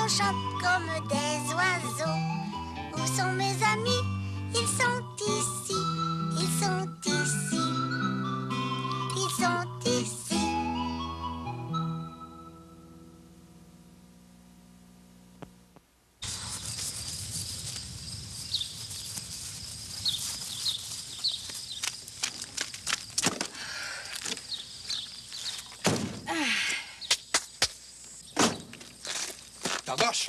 on chante comme des oiseaux. Où sont mes amis? Ils sont ici, ils sont ici, ils sont ici. Fardoche,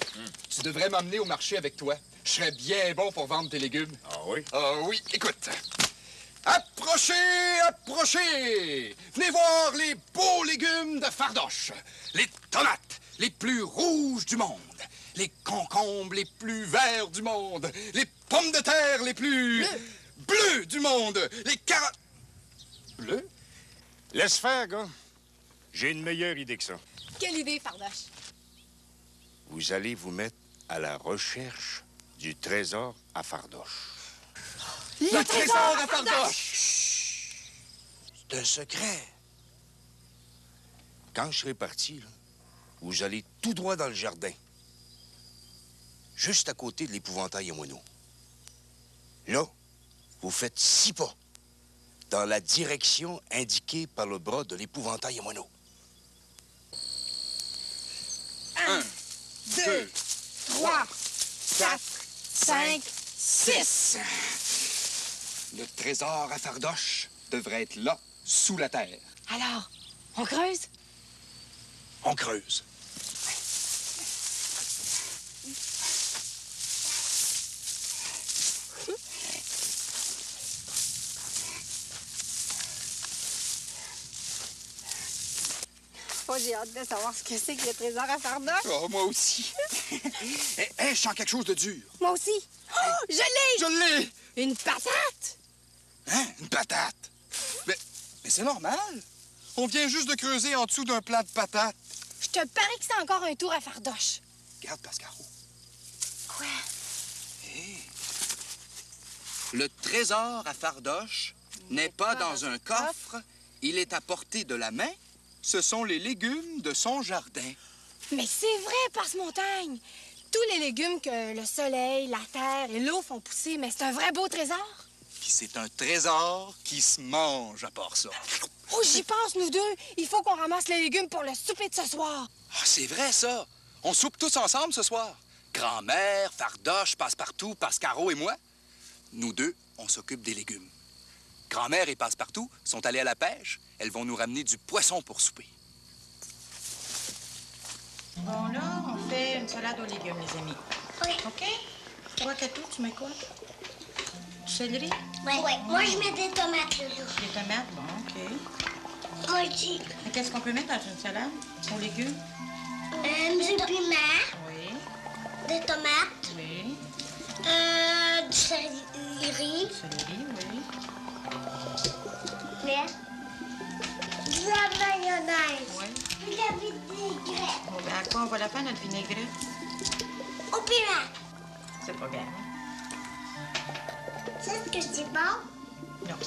tu devrais m'emmener au marché avec toi. Je serais bien bon pour vendre tes légumes. Ah oui? Ah oui, écoute. Approchez, approchez! Venez voir les beaux légumes de Fardoche. Les tomates les plus rouges du monde. Les concombres les plus verts du monde. Les pommes de terre les plus bleues du monde. Les carottes... Bleues? Laisse faire, gars. J'ai une meilleure idée que ça. Quelle idée, Fardoche? Vous allez vous mettre à la recherche du trésor à Fardoche. Le trésor à Fardoche! Chut! C'est un secret. Quand je serai parti, là, vous allez tout droit dans le jardin. Juste à côté de l'épouvantail à moineaux. Là, vous faites 6 pas dans la direction indiquée par le bras de l'épouvantail à moineaux. 1, 2, 3, 4, 5, 6. Le trésor à Fardoche devrait être là, sous la terre. Alors, on creuse? On creuse. Oh, j'ai hâte de savoir ce que c'est que le trésor à Fardoche. Oh, moi aussi. Je sens quelque chose de dur. Moi aussi. Oh, je l'ai! Je l'ai! Une patate! Hein? Une patate? Mais c'est normal. On vient juste de creuser en dessous d'un plat de patates. Je te parie que c'est encore un tour à Fardoche. Regarde, Pascaro. Quoi? Hey. Le trésor à Fardoche n'est pas dans un coffre. Il est à portée de la main. Ce sont les légumes de son jardin. Mais c'est vrai, Passe-Montagne. Tous les légumes que le soleil, la terre et l'eau font pousser, mais c'est un vrai beau trésor. Puis c'est un trésor qui se mange à part ça. Oh, j'y pense, nous deux. Il faut qu'on ramasse les légumes pour le souper de ce soir. Ah, c'est vrai, ça. On soupe tous ensemble ce soir. Grand-mère, Fardoche, Passepartout, Pascaro et moi. Nous deux, on s'occupe des légumes. Grand-mère et Passepartout sont allés à la pêche. Elles vont nous ramener du poisson pour souper. Bon, là, on fait une salade aux légumes, les amis. Oui. OK? Toi, Catou, tu mets quoi? Du céleri? Oui. Moi, je mets des tomates là. Des tomates? Bon, OK. Moi aussi. Et qu'est-ce qu'on peut mettre dans une salade aux légumes? Du piment, Oui, des tomates, oui. du céleri, Céleri, oui. mais de la mayonnaise, Oui. de la vinaigrette, Bon, ben, à quoi on va la faire, notre vinaigrette? au piment. C'est pas grave. C'est ce que c'est bon? Non.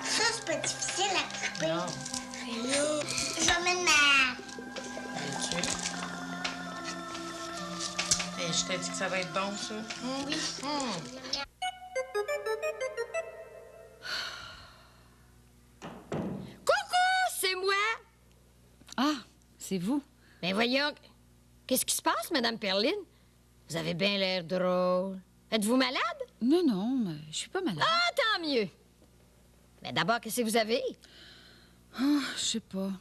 Ça, c'est pas difficile à couper. Non. Là, je vais mettre ma... Bien sûr. Et je t'ai dit que ça va être bon, ça. Oui. Coucou, c'est moi. Ah, c'est vous. Ben voyons, qu'est-ce qui se passe, Madame Perline? Vous avez bien l'air drôle. Êtes-vous malade? Non, non, mais je suis pas malade. Ah, tant mieux. Mais d'abord, qu'est-ce que vous avez? Ah, je sais pas.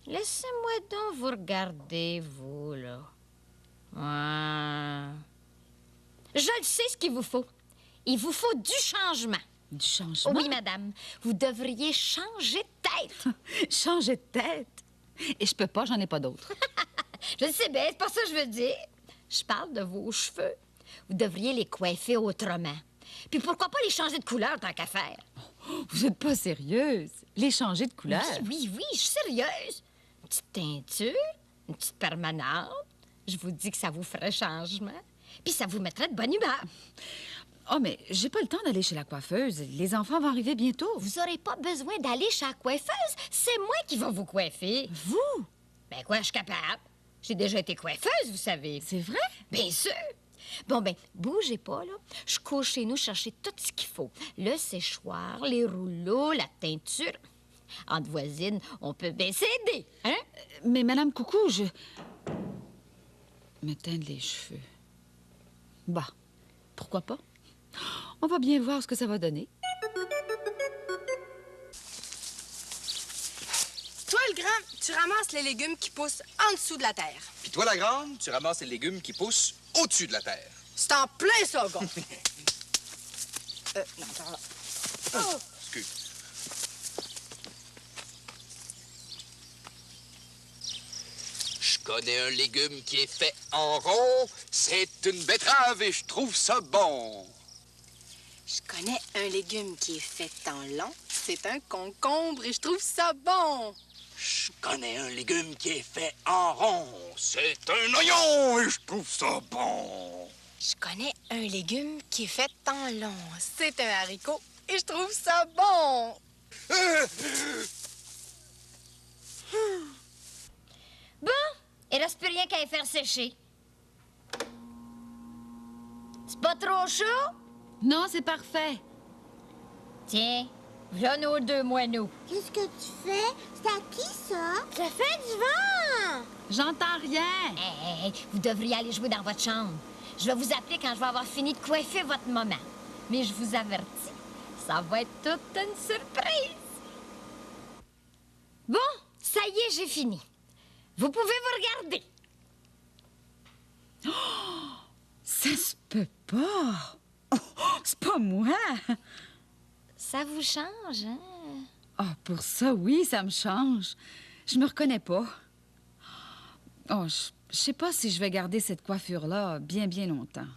Laissez-moi donc vous regarder, vous, là. Ouais. Je le sais ce qu'il vous faut. Il vous faut du changement. Du changement? Oui, madame. Vous devriez changer de tête. Changer de tête. Et je peux pas, j'en ai pas d'autres. Je le sais bien, c'est pas ça que je veux dire. Je parle de vos cheveux. Vous devriez les coiffer autrement. Puis pourquoi pas les changer de couleur tant qu'à faire? Vous êtes pas sérieuse. Les changer de couleur? Oui, je suis sérieuse. Une petite teinture, une petite permanente. Je vous dis que ça vous ferait changement. Puis ça vous mettrait de bonne humeur. Oh, mais j'ai pas le temps d'aller chez la coiffeuse. Les enfants vont arriver bientôt. Vous aurez pas besoin d'aller chez la coiffeuse. C'est moi qui vais vous coiffer. Vous? Ben quoi, je suis capable. J'ai déjà été coiffeuse, vous savez. C'est vrai? Bien sûr. Bon, ben, bougez pas, là. Je cours chez nous chercher tout ce qu'il faut. Le séchoir, les rouleaux, la teinture. Entre voisines, on peut bien s'aider, hein? Mais Madame Coucou, je... me teindre les cheveux. Bah, pourquoi pas? On va bien voir ce que ça va donner. Toi, le grand, tu ramasses les légumes qui poussent en dessous de la terre. Puis toi, la grande, tu ramasses les légumes qui poussent au-dessus de la terre. C'est en plein ça, gars. Non, attends, là. Oh. Excuse. Je connais un légume qui est fait en rond. C'est une betterave et je trouve ça bon. Je connais un légume qui est fait en long. C'est un concombre et je trouve ça bon. Je connais un légume qui est fait en rond. C'est un oignon et je trouve ça bon. Je connais un légume qui est fait en long. C'est un haricot et je trouve ça bon. Bon, il reste plus rien qu'à les faire sécher. C'est pas trop chaud? Non, c'est parfait. Tiens, voilà nos 2 moineaux. Qu'est-ce que tu fais? C'est à qui, ça? Ça fait du vent! J'entends rien. Hey, vous devriez aller jouer dans votre chambre. Je vais vous appeler quand je vais avoir fini de coiffer votre maman. Mais je vous avertis, ça va être toute une surprise. Bon, ça y est, j'ai fini. Vous pouvez vous regarder. Ça se peut pas. Oh, c'est pas moi. Ça vous change, hein? Ah, pour ça, oui, ça me change. Je me reconnais pas. Oh, je sais pas si je vais garder cette coiffure-là bien, bien longtemps.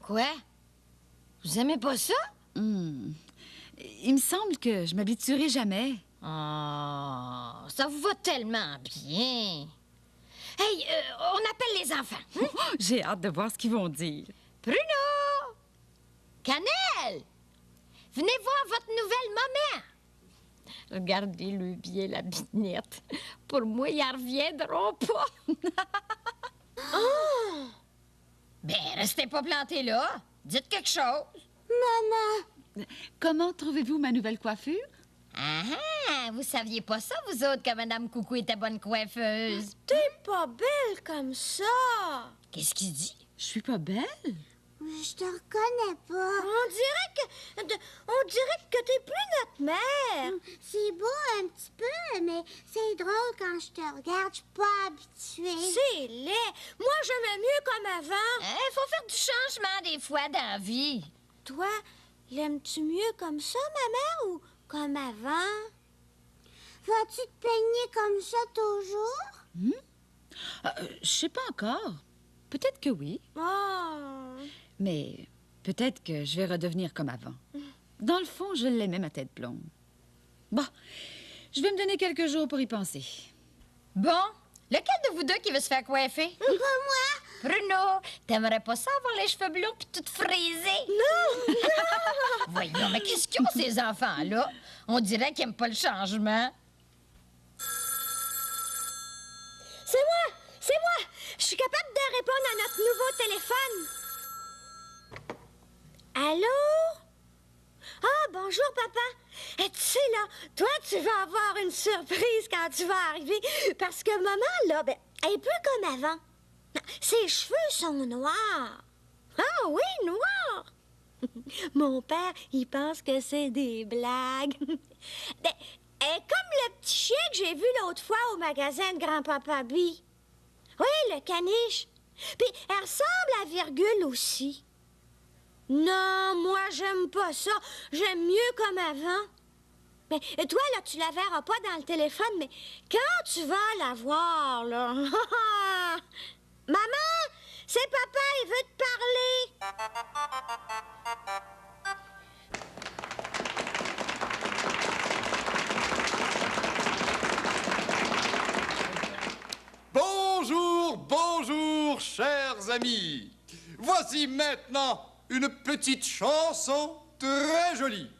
Quoi? Vous aimez pas ça? Il me semble que je m'habituerai jamais. Oh, ça vous va tellement bien. Hey, on appelle les enfants. Hein? J'ai hâte de voir ce qu'ils vont dire. Bruno! Cannelle! Venez voir votre nouvelle maman. Regardez-le bien, la binette. Pour moi, ils en reviendront pas. Oh! Ben, restez pas plantés là. Dites quelque chose. Maman! Comment trouvez-vous ma nouvelle coiffure? Ah ah! Vous saviez pas ça, vous autres, que Madame Coucou était bonne coiffeuse? T'es pas belle comme ça! Qu'est-ce qu'il dit? Je suis pas belle? Je te reconnais pas. On dirait que t'es plus notre mère. C'est beau un petit peu, mais c'est drôle quand je te regarde. Je suis pas habituée. C'est laid. Moi, j'aimais mieux comme avant. Faut faire du changement des fois dans la vie. Toi, l'aimes-tu mieux comme ça, ma mère, ou comme avant? Vas-tu te peigner comme ça toujours? Je sais pas encore. Peut-être que oui. Oh. Mais peut-être que je vais redevenir comme avant. Dans le fond, je l'aimais, ma tête blonde. Bon, je vais me donner quelques jours pour y penser. Bon, lequel de vous deux qui veut se faire coiffer? Pas moi. Bruno, t'aimerais pas ça avoir les cheveux blonds puis tout frisé? Non! Voyons, mais qu'est-ce qu'ils ont, ces enfants-là? On dirait qu'ils aiment pas le changement. C'est moi! C'est moi! Je suis capable de répondre à notre nouveau téléphone. Allô? Ah, bonjour, papa. Et tu sais, là, toi, tu vas avoir une surprise quand tu vas arriver. Parce que maman, là, ben, elle est plus comme avant. Ses cheveux sont noirs. Ah oui, noirs. Mon père, il pense que c'est des blagues. Ben, elle est comme le petit chien que j'ai vu l'autre fois au magasin de grand-papa Bi. Oui, le caniche. Puis elle ressemble à Virgule aussi. Non, moi, j'aime pas ça. J'aime mieux comme avant. Mais toi, là, tu la verras pas dans le téléphone, mais quand tu vas la voir, là... Maman, c'est papa, il veut te parler. Bonjour, bonjour, chers amis. Voici maintenant une petite chanson très jolie.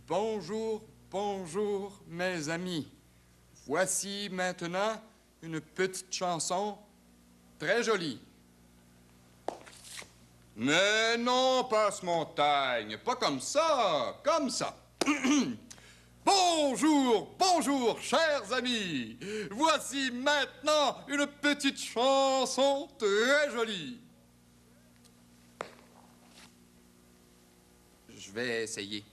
Bonjour, bonjour, mes amis. Voici maintenant une petite chanson très jolie. Mais non, Passe-Montagne, pas comme ça, comme ça. Bonjour, bonjour, chers amis. Voici maintenant une petite chanson très jolie. Je vais essayer.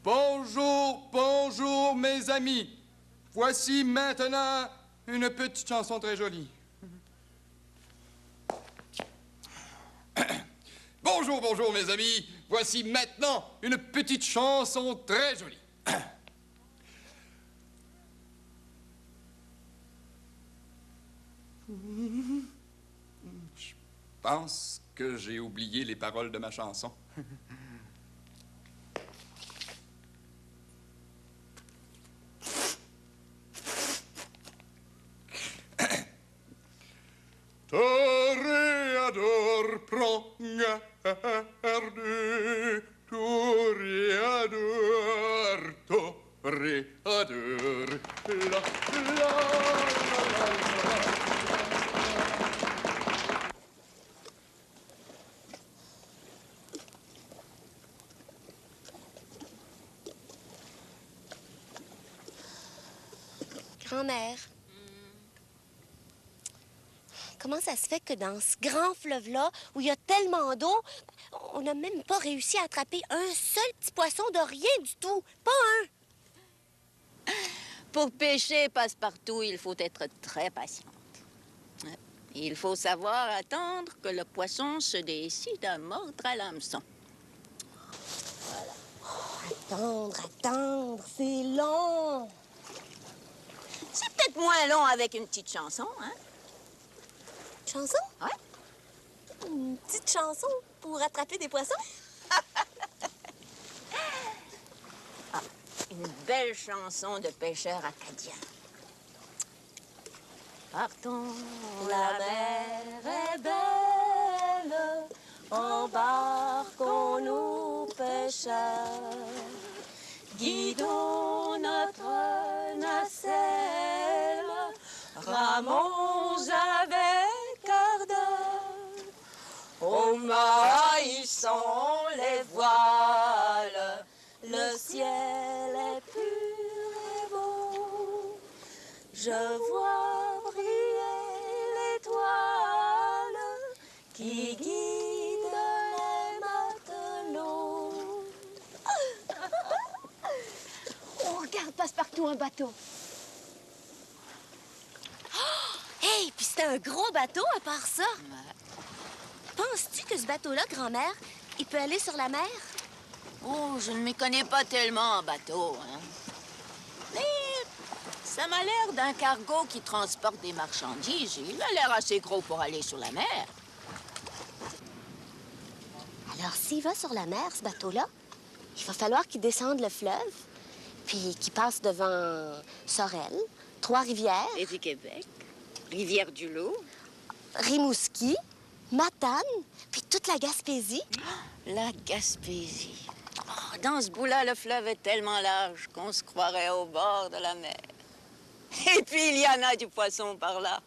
Bonjour, bonjour, mes amis. Voici maintenant une petite chanson très jolie. Bonjour, bonjour, mes amis. Voici maintenant une petite chanson très jolie. Je pense que j'ai oublié les paroles de ma chanson. Toreador, prends garde, toreador, toreador, la, la, la. Grand-mère, comment ça se fait que dans ce grand fleuve-là, où il y a tellement d'eau, on n'a même pas réussi à attraper un seul petit poisson de rien du tout? Pas un! Pour pêcher Passe-Partout, il faut être très patiente. Il faut savoir attendre que le poisson se décide à mordre à l'hameçon. Attendre, c'est long! C'est peut-être moins long avec une petite chanson, hein? Chanson? Ouais. Une petite chanson pour attraper des poissons? Une belle chanson de pêcheurs acadiens. Partons, la mer est belle, embarquons-nous pêcheurs, guidons notre nacelle, ramons avec ardeur, au maïssons les voiles, le ciel est pur et beau, je vois briller l'étoile qui guide les matelots. On regarde Passe-Partout un bateau. Hey, puis c'était un gros bateau à part ça. Penses-tu que ce bateau-là, grand-mère, il peut aller sur la mer? Oh, je ne m'y connais pas tellement en bateau, hein. Mais ça m'a l'air d'un cargo qui transporte des marchandises. Il a l'air assez gros pour aller sur la mer. Alors, s'il va sur la mer, ce bateau-là, il va falloir qu'il descende le fleuve, puis qu'il passe devant Sorel, Trois-Rivières, Et du Québec, Rivière-du-Loup, Rimouski, Matane, puis toute la Gaspésie. la Gaspésie. Oh, dans ce bout-là, le fleuve est tellement large qu'on se croirait au bord de la mer. Et puis, il y en a du poisson par là.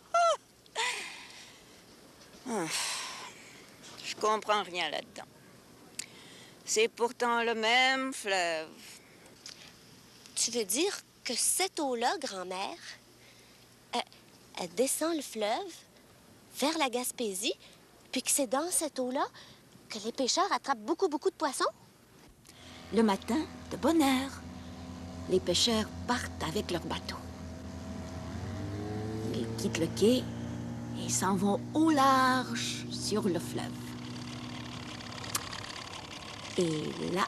Je comprends rien là-dedans. C'est pourtant le même fleuve. Tu veux dire que cette eau-là, grand-mère, elle descend le fleuve vers la Gaspésie, puis que c'est dans cette eau-là que les pêcheurs attrapent beaucoup de poissons? Le matin, de bonne heure, les pêcheurs partent avec leur bateau. Ils quittent le quai et s'en vont au large sur le fleuve. Et là,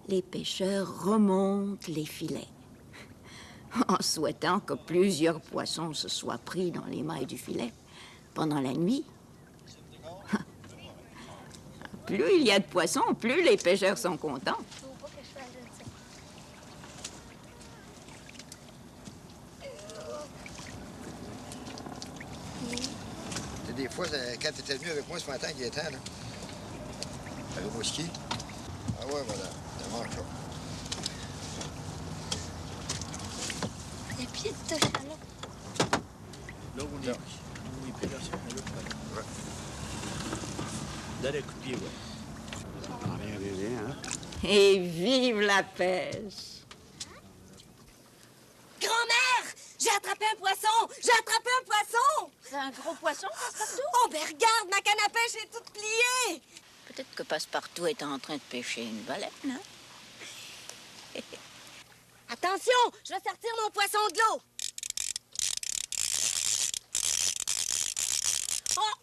les pêcheurs remontent les filets, en souhaitant que plusieurs poissons se soient pris dans les mailles du filet pendant la nuit. Plus il y a de poissons, plus les pêcheurs sont contents. Des fois, quand tu étais venu avec moi ce matin, Gaétan, là, à Rimouski, Ah ouais, voilà. Ça mange ça. Les pieds de chaland. Là, on est pédassé, on est ouais. Dans les coups de pied, ouais. Rien, rien, hein? Et vive la pêche! Grand-mère! J'ai attrapé un poisson! J'ai attrapé un poisson! C'est un gros poisson, Passepartout? Oh, ben regarde, ma canne à pêche est toute pliée! Peut-être que Passepartout est en train de pêcher une baleine, hein? Attention! Je vais sortir mon poisson de l'eau! Oh!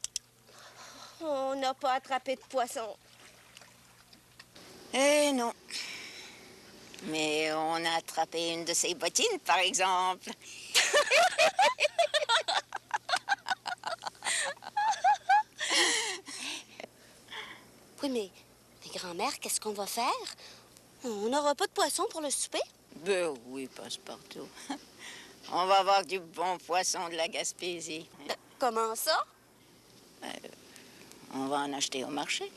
On n'a pas attrapé de poisson. Eh non. Mais on a attrapé une de ses bottines, par exemple. Oui, mais grand-mère, qu'est-ce qu'on va faire? On n'aura pas de poisson pour le souper? Ben oui, Passepartout. On va avoir du bon poisson de la Gaspésie. Comment ça? On va en acheter au marché.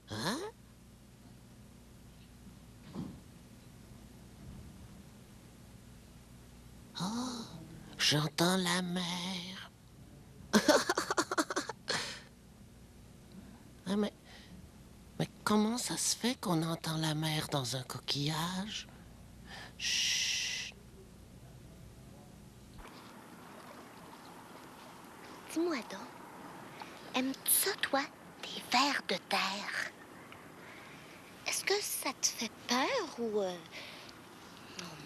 Hein? Oh, j'entends la mer. Ah, mais comment ça se fait qu'on entend la mer dans un coquillage? Chut. Dis-moi donc, aimes-tu ça, toi, des vers de terre? Est-ce que ça te fait peur ou... Non,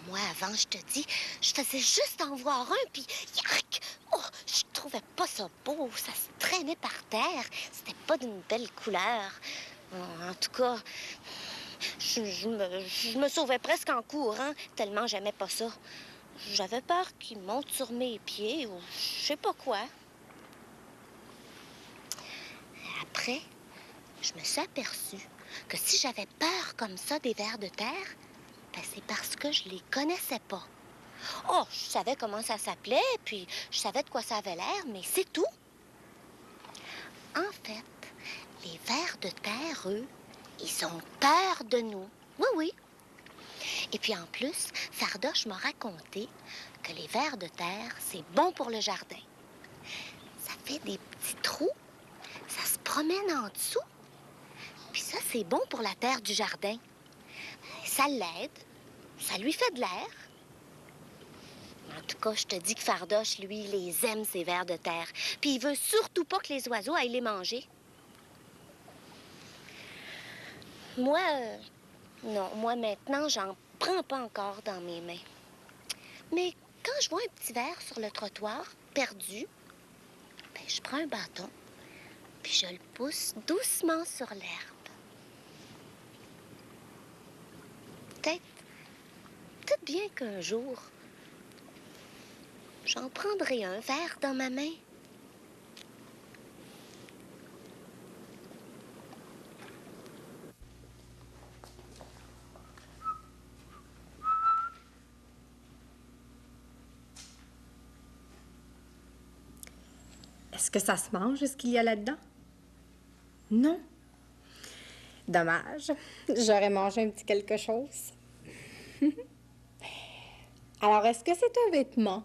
moi, avant, je te dis, je faisais juste en voir un, puis... Yark! Oh, je trouvais pas ça beau, ça se traînait par terre. C'était pas d'une belle couleur. En tout cas, je me sauvais presque en courant, tellement j'aimais pas ça. J'avais peur qu'il monte sur mes pieds ou je sais pas quoi. Après, je me suis aperçue que si j'avais peur comme ça des vers de terre, ben c'est parce que je les connaissais pas. Oh, je savais comment ça s'appelait, puis je savais de quoi ça avait l'air, mais c'est tout. En fait, les vers de terre, eux, ils ont peur de nous. Oui, oui. Et puis en plus, Fardoche m'a raconté que les vers de terre, c'est bon pour le jardin. Ça fait des petits trous, ça se promène en dessous. Puis ça, c'est bon pour la terre du jardin. Ça l'aide, ça lui fait de l'air. En tout cas, je te dis que Fardoche, lui, il les aime, ces vers de terre. Puis il veut surtout pas que les oiseaux aillent les manger. Moi, non, moi maintenant, j'en prends pas encore dans mes mains. Mais quand je vois un petit ver sur le trottoir, perdu, ben, je prends un bâton, puis je le pousse doucement sur l'herbe. Peut-être bien qu'un jour, j'en prendrai un ver dans ma main. Est-ce que ça se mange, ce qu'il y a là-dedans? Non. Dommage. J'aurais mangé un petit quelque chose. Alors, est-ce que c'est un vêtement?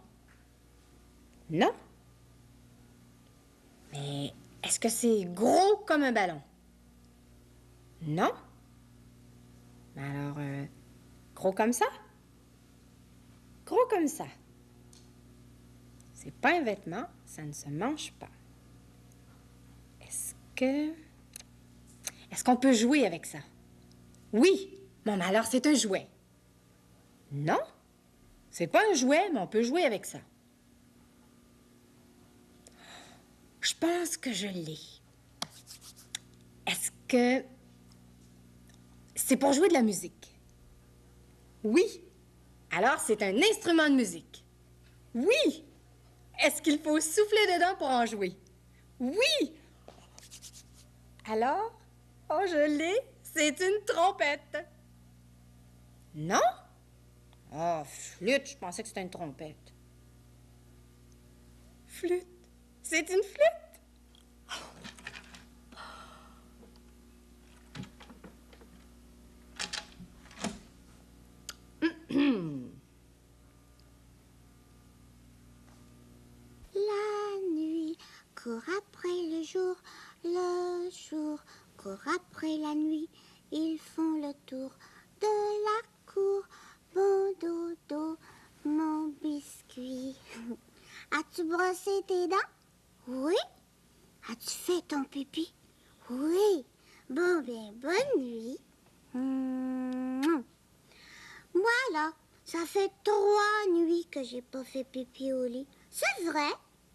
Non. Mais est-ce que c'est gros comme un ballon? Non. Mais alors, gros comme ça? Gros comme ça. C'est pas un vêtement, ça ne se mange pas. Est-ce qu'on peut jouer avec ça? Oui. Bon, mais alors c'est un jouet. Non. C'est pas un jouet, mais on peut jouer avec ça. Je pense que je l'ai. Est-ce que c'est pour jouer de la musique? Oui. Alors c'est un instrument de musique. Oui. Est-ce qu'il faut souffler dedans pour en jouer? Oui! Alors? Oh, je l'ai! C'est une trompette! Non? Oh, flûte, je pensais que c'était une trompette. Flûte. C'est une flûte. La nuit court après le jour court après la nuit. Ils font le tour de la cour. Bon dodo, mon biscuit. As-tu brossé tes dents? Oui. As-tu fait ton pipi? Oui. Bon, bien, bonne nuit. Moi, là, ça fait 3 nuits que j'ai pas fait pipi au lit. C'est vrai.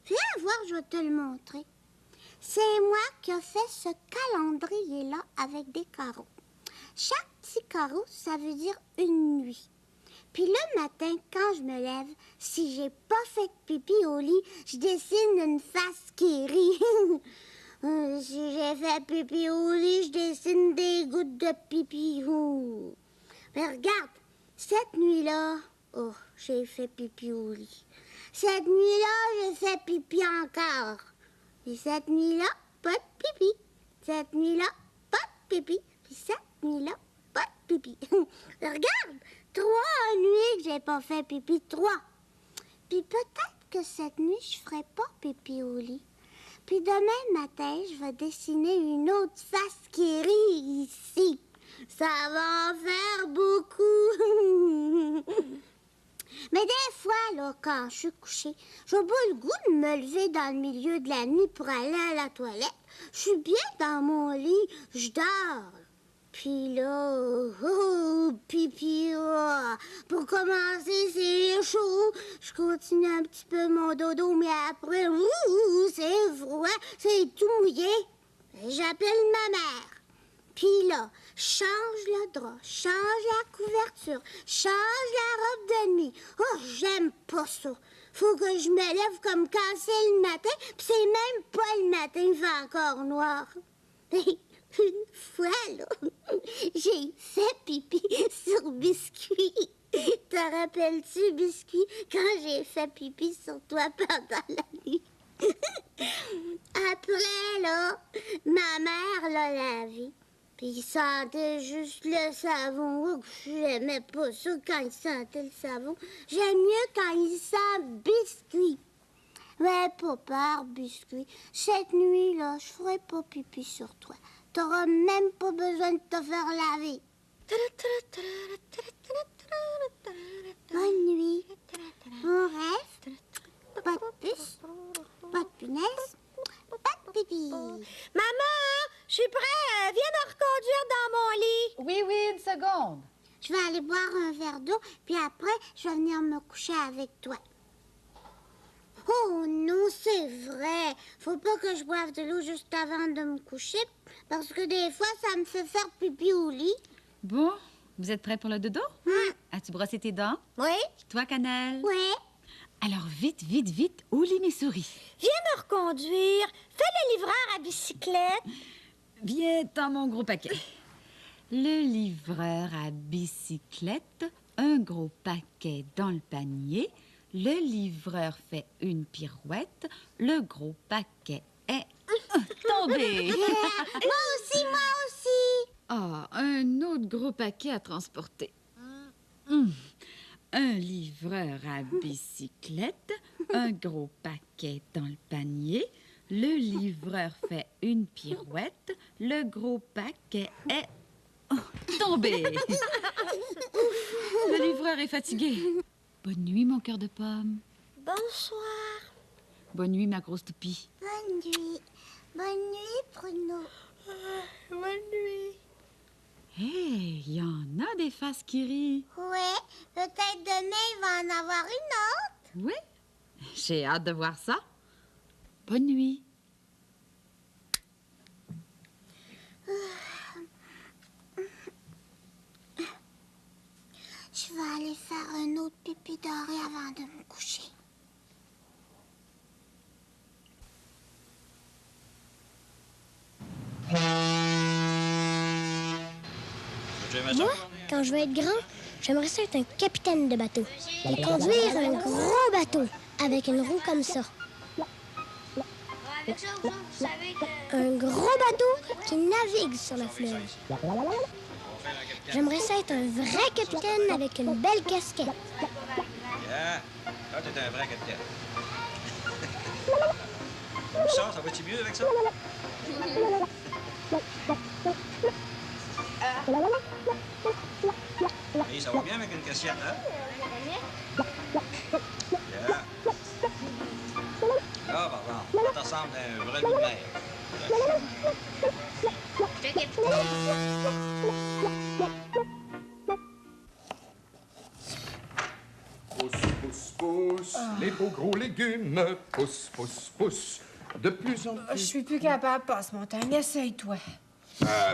Viens voir, je vais te le montrer. C'est moi qui ai fait ce calendrier-là avec des carreaux. Chaque petit carreau, ça veut dire une nuit. Puis le matin, quand je me lève, si j'ai pas fait pipi au lit, je dessine une face qui rit. Si j'ai fait pipi au lit, je dessine des gouttes de pipi. Mais regarde, cette nuit-là, oh, j'ai fait pipi au lit. Cette nuit-là, j'ai fait pipi encore. Et cette nuit-là, pas de pipi. Cette nuit-là, pas de pipi. Puis cette nuit-là, pas de pipi. Regarde, 3 nuits que j'ai pas fait pipi, 3. Puis peut-être que cette nuit, je ferai pas pipi au lit. Puis demain matin, je vais dessiner une autre face qui rit ici. Ça va en faire beaucoup. Mais des fois, là, quand je suis couchée, j'ai pas le goût de me lever dans le milieu de la nuit pour aller à la toilette. Je suis bien dans mon lit, je dors. Puis là, pipi, pour commencer, c'est chaud. Je continue un petit peu mon dodo, mais après, c'est froid, c'est tout mouillé. J'appelle ma mère. Puis là, change le drap, change la couverture, change la robe de nuit. Oh, j'aime pas ça. Faut que je me lève comme quand c'est le matin, puis c'est même pas le matin, il fait encore noir. Une fois, là, j'ai fait pipi sur Biscuit. Te rappelles-tu, Biscuit, quand j'ai fait pipi sur toi pendant la nuit? Après, là, ma mère l'a lavé. Puis il sentait juste le savon. Oh, j'aimais pas ça quand il sentait le savon. J'aime mieux quand il sent Biscuit. Mais pas peur, Biscuit. Cette nuit-là, je ferai pas pipi sur toi. T'auras même pas besoin de te faire laver. Bonne nuit. Bon rêve. Pas de puce. Pas de punaise. Pas de pipi. Maman, je suis prête. Viens me reconduire dans mon lit. Oui, une seconde. Je vais aller boire un verre d'eau, puis après, je vais venir me coucher avec toi. Oh non, c'est vrai. Faut pas que je boive de l'eau juste avant de me coucher, parce que des fois, ça me fait faire pipi au lit. Bon, vous êtes prêts pour le dodo? As-tu brossé tes dents? Oui. Toi, Cannelle? Oui. Alors, vite, au lit, mes souris. Viens me reconduire. Fais le livreur à bicyclette. Viens dans mon gros paquet. Le livreur à bicyclette, un gros paquet dans le panier. Le livreur fait une pirouette. Le gros paquet est tombé. Moi aussi. Ah, un autre gros paquet à transporter. Un livreur à bicyclette, un gros paquet dans le panier. Le livreur fait une pirouette. Le gros paquet est tombé. Le livreur est fatigué. Bonne nuit, mon cœur de pomme. Bonsoir. Bonne nuit, ma grosse toupie. Bonne nuit. Bonne nuit, Bruno. Bonne nuit. Hé, il y en a des faces qui rient. Ouais, peut-être demain, il va en avoir une autre. Oui, j'ai hâte de voir ça. Bonne nuit. Je vais aller faire un autre pipi doré avant de me coucher. Moi, quand je vais être grand, j'aimerais ça être un capitaine de bateau. Et conduire un gros bateau avec une roue comme ça. Avec ça, vous savez que... Un gros bateau qui navigue sur le fleuve. J'aimerais ça être un vrai capitaine avec une belle casquette. Yeah. Là, t'es un vrai capitaine. Ça va-tu mieux avec ça? Oui, ça va bien avec une casquette, hein? Yeah. Là, par exemple, ça ressemble à un vrai loup de mer. Pousse, pousse, pousse, les beaux gros légumes. Pousse, pousse, pousse, de plus en plus. Je suis plus capable, Passe-Montagne. Essaye-toi.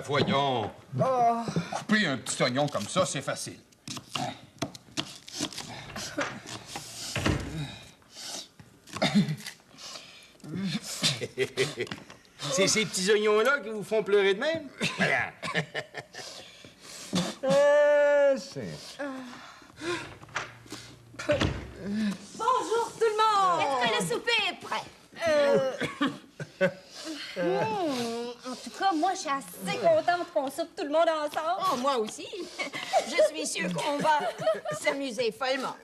Voyons. Oh. Couper un petit oignon comme ça, c'est facile. C'est ces petits oignons-là qui vous font pleurer de même? Voilà. Bonjour tout le monde! Est-ce que le souper est prêt? En tout cas, moi, je suis assez contente qu'on soupe tout le monde ensemble. Oh, moi aussi. Je suis sûre qu'on va s'amuser follement.